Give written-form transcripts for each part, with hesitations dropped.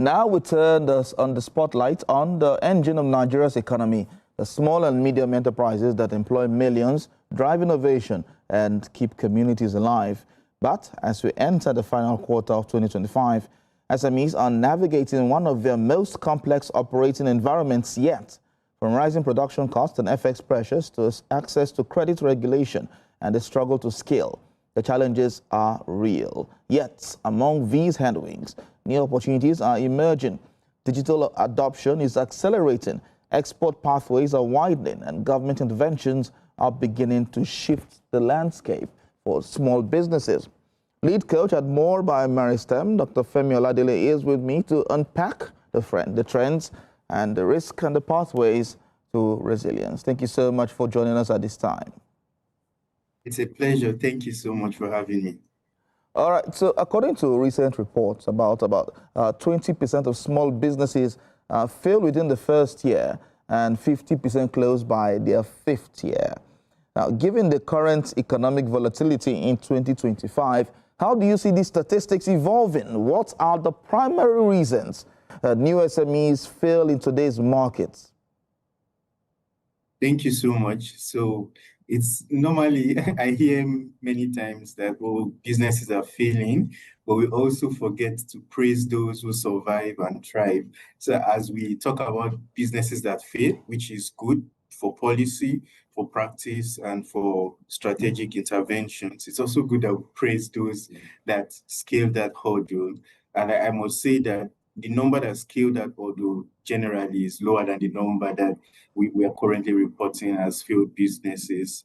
Now we turn on the spotlight on the engine of Nigeria's economy, the small and medium enterprises that employ millions, drive innovation, and keep communities alive. But as we enter the final quarter of 2025, SMEs are navigating one of their most complex operating environments yet, from rising production costs and FX pressures to access to credit regulation and the struggle to scale. The challenges are real. Yet, among these headwinds, new opportunities are emerging. Digital adoption is accelerating, export pathways are widening, and government interventions are beginning to shift the landscape for small businesses. Lead coach at More by Maristem, Dr. Femi Oladele, is with me to unpack the trends and the risk and the pathways to resilience. Thank you so much for joining us at this time. It's a pleasure. Thank you so much for having me. All right. So according to recent reports, about 20% of small businesses fail within the first year and 50% close by their fifth year. Now, given the current economic volatility in 2025, how do you see these statistics evolving? What are the primary reasons new SMEs fail in today's markets? Thank you so much. So it's normally, I hear many times that, oh, businesses are failing, but we also forget to praise those who survive and thrive. So as we talk about businesses that fail, which is good for policy, for practice, and for strategic interventions, it's also good that we praise those that scale that hurdle. And I must say that the number that scale that hurdle generally is lower than the number that we are currently reporting as failed businesses.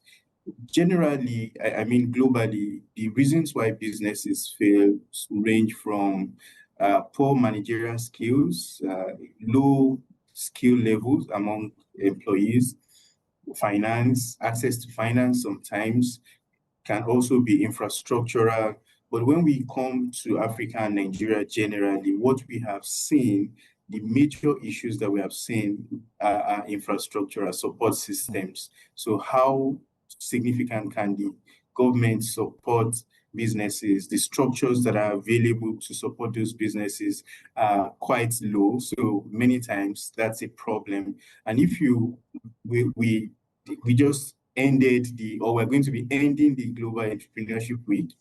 Generally, I mean globally, the reasons why businesses fail range from poor managerial skills, low skill levels among employees, finance, access to finance sometimes can also be infrastructural. But when we come to Africa and Nigeria generally, what we have seen, the major issues that we have seen are infrastructural support systems. So how significant can the government support businesses? The structures that are available to support those businesses are quite low. So many times that's a problem. And if we just ended we're going to be ending the Global Entrepreneurship Week.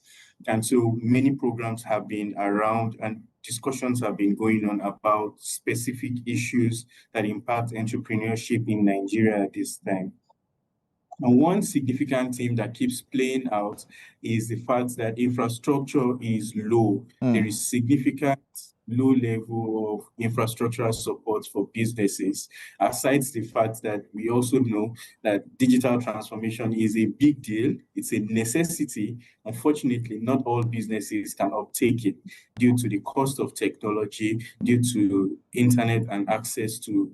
And so many programs have been around and discussions have been going on about specific issues that impact entrepreneurship in Nigeria at this time. And one significant theme that keeps playing out is the fact that infrastructure is low. There is significant low level of infrastructural support for businesses, aside the fact that we also know that digital transformation is a big deal. It's a necessity. Unfortunately, not all businesses can uptake it due to the cost of technology, due to internet and access to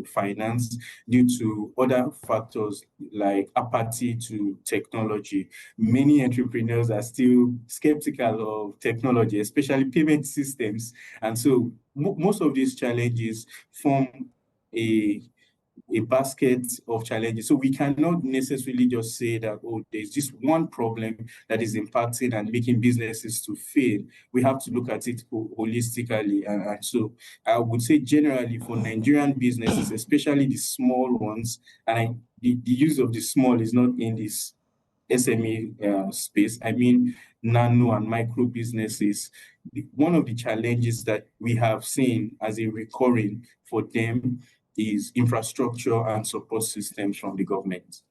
finance, due to other factors like apathy to technology. Many entrepreneurs are still skeptical of technology, especially payment systems. And so most of these challenges form a basket of challenges. So we cannot necessarily just say that, oh, there's this one problem that is impacting and making businesses to fail. We have to look at it holistically. And so I would say generally for Nigerian businesses, especially the small ones, and the use of the small is not in this SME space. I mean, nano and micro businesses. One of the challenges that we have seen as a recurring for them is infrastructure and support systems from the government.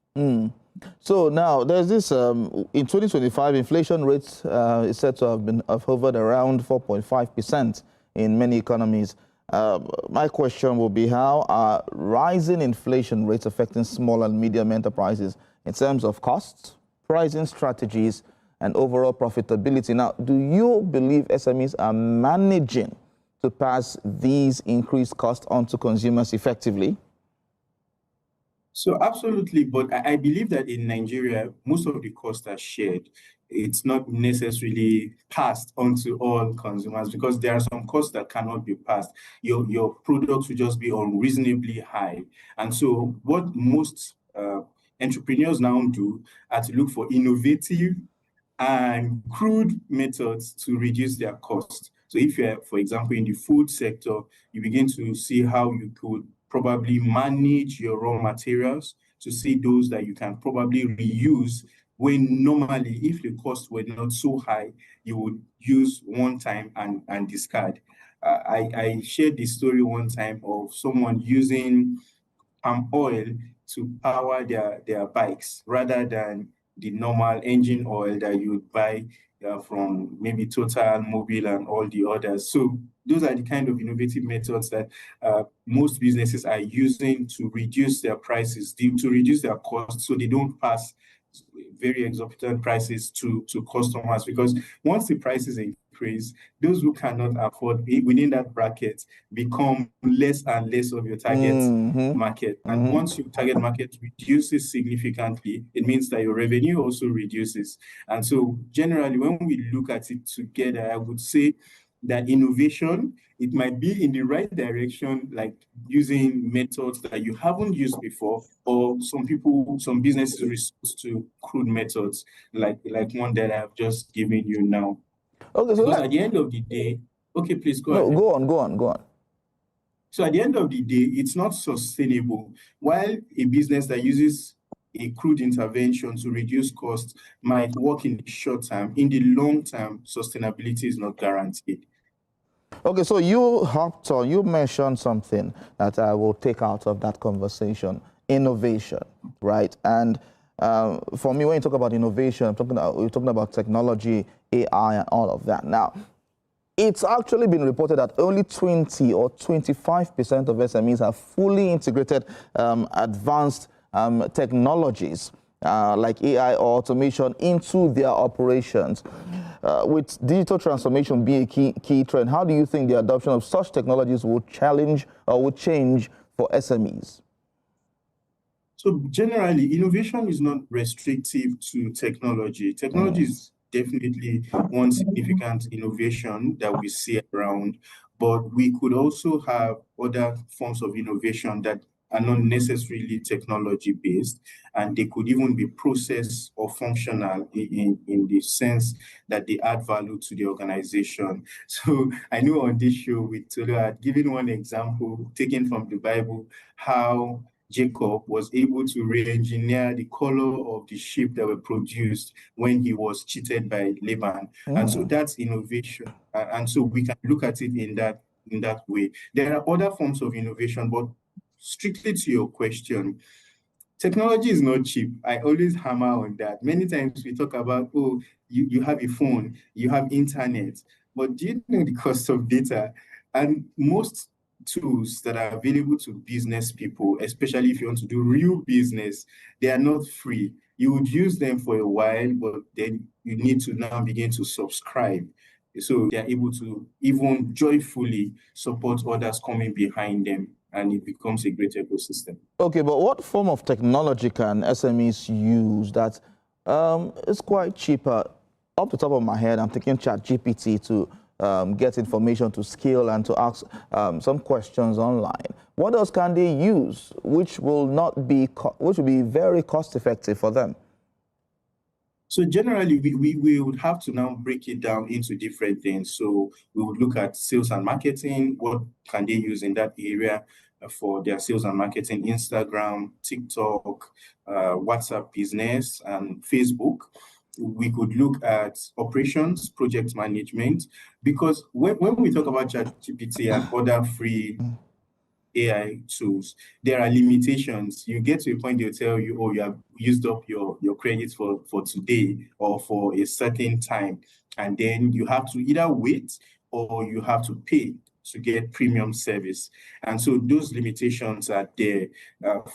So now there's this, in 2025, inflation rates is said to have hovered around 4.5% in many economies. My question will be, how are rising inflation rates affecting small and medium enterprises in terms of costs, pricing strategies, and overall profitability? Now, do you believe SMEs are managing to pass these increased costs on to consumers effectively? So absolutely, but I believe that in Nigeria, most of the costs are shared. It's not necessarily passed on to all consumers because there are some costs that cannot be passed. Your products will just be unreasonably high. And so what most entrepreneurs now do are to look for innovative and crude methods to reduce their costs. So if you're, for example, in the food sector, you begin to see how you could probably manage your raw materials to see those that you can probably reuse, when normally, if the costs were not so high, you would use one time and discard. I shared the story one time of someone using palm oil to power their bikes rather than the normal engine oil that you would buy from maybe Total, Mobil, and all the others. So those are the kind of innovative methods that most businesses are using to reduce their prices, to reduce their costs, so they don't pass very exorbitant prices to customers. Because once the prices increase, those who cannot afford it within that bracket become less and less of your target market. And once your target market reduces significantly, it means that your revenue also reduces. And so generally, when we look at it together, I would say that innovation, it might be in the right direction, like using methods that you haven't used before, or some businesses resort to crude methods, like one that I've just given you now. Okay, so because at the end of the day, okay, please go no, ahead. go on. So at the end of the day, it's not sustainable. While a business that uses a crude intervention to reduce costs might work in the short term, in the long term, sustainability is not guaranteed. Okay, so you mentioned something that I will take out of that conversation: innovation, right? And for me, when you talk about innovation, we're talking about technology, AI, and all of that. Now, it's actually been reported that only 20 or 25% of SMEs have fully integrated advanced technologies like AI or automation into their operations. With digital transformation being a key trend, how do you think the adoption of such technologies will change for SMEs? So generally, innovation is not restrictive to technology. Technology is definitely one significant innovation that we see around, but we could also have other forms of innovation that are not necessarily technology based, and they could even be process or functional in the sense that they add value to the organization. So I know on this show with Tolu, I had given one example taken from the Bible, how Jacob was able to re-engineer the color of the sheep that were produced when he was cheated by Laban. And so that's innovation. And so we can look at it in that way. There are other forms of innovation, but strictly to your question, technology is not cheap. I always hammer on that. Many times we talk about, oh, you have a phone, you have internet, but do you know the cost of data? And most tools that are available to business people, especially if you want to do real business, they are not free. You would use them for a while, but then you need to now begin to subscribe. So they are able to even joyfully support others coming behind them, and it becomes a great ecosystem. Okay, but what form of technology can SMEs use that is quite cheaper? Off the top of my head, I'm thinking ChatGPT to get information, to scale, and to ask some questions online. What else can they use which will be very cost effective for them? So generally, we would have to now break it down into different things. So we would look at sales and marketing. What can they use in that area for their sales and marketing? Instagram, TikTok, WhatsApp Business, and Facebook. We could look at operations, project management, because when we talk about ChatGPT and other free AI tools, there are limitations. You get to a point, they'll tell you, oh, you have used up your credits for today or for a certain time. And then you have to either wait or you have to pay to get premium service. And so those limitations are there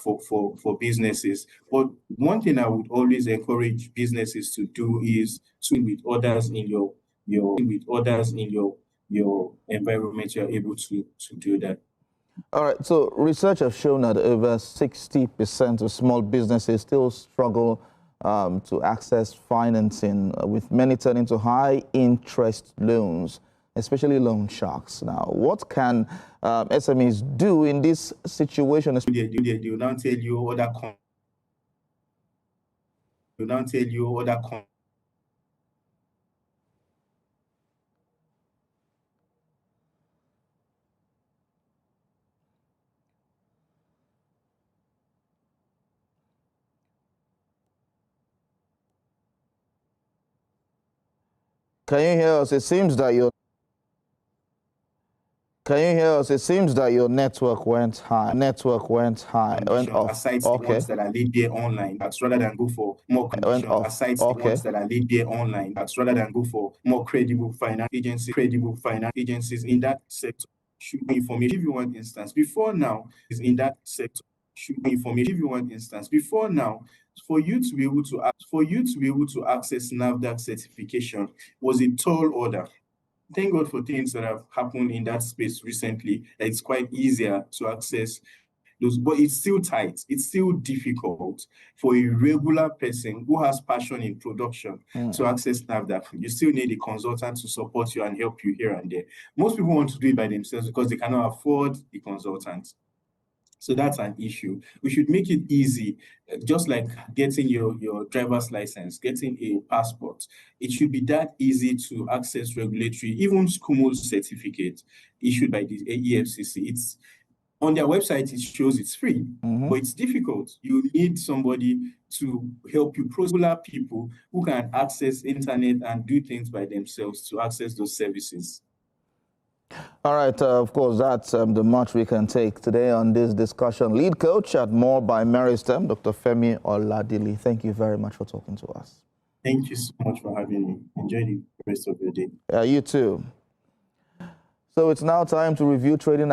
for businesses. But one thing I would always encourage businesses to do is to with others in your environment, you're able to do that. All right, so research has shown that over 60% of small businesses still struggle to access financing, with many turning to high-interest loans, especially loan sharks. Now, what can SMEs do in this situation? They will now tell you other Can you hear us? It seems that your network went high. Went off. Aside the Okay. ones that are laid there online, that's rather than go for more condition. Aside the ones that are laid there online, that's rather than go for more credible finance agencies in that sector should be information. If you want instance, before now is in that sector should be information. If you want instance, before now, for you to be able to access NAFDAC certification was a tall order. Thank God for things that have happened in that space recently. It's quite easier to access those, but it's still tight. It's still difficult for a regular person who has passion in production to access NAFDAC. You still need a consultant to support you and help you here and there. Most people want to do it by themselves because they cannot afford the consultant. So that's an issue. We should make it easy, just like getting your driver's license, getting a passport. It should be that easy to access regulatory, even SCUMO certificate issued by the EFCC. It's on their website, it shows it's free, but it's difficult. You need somebody to help you, regular people who can access internet and do things by themselves to access those services. All right, of course, that's the much we can take today on this discussion. Lead coach at More by Meristem, Dr. Femi Oladili. Thank you very much for talking to us. Thank you so much for having me. Enjoy the rest of your day. You too. So it's now time to review trading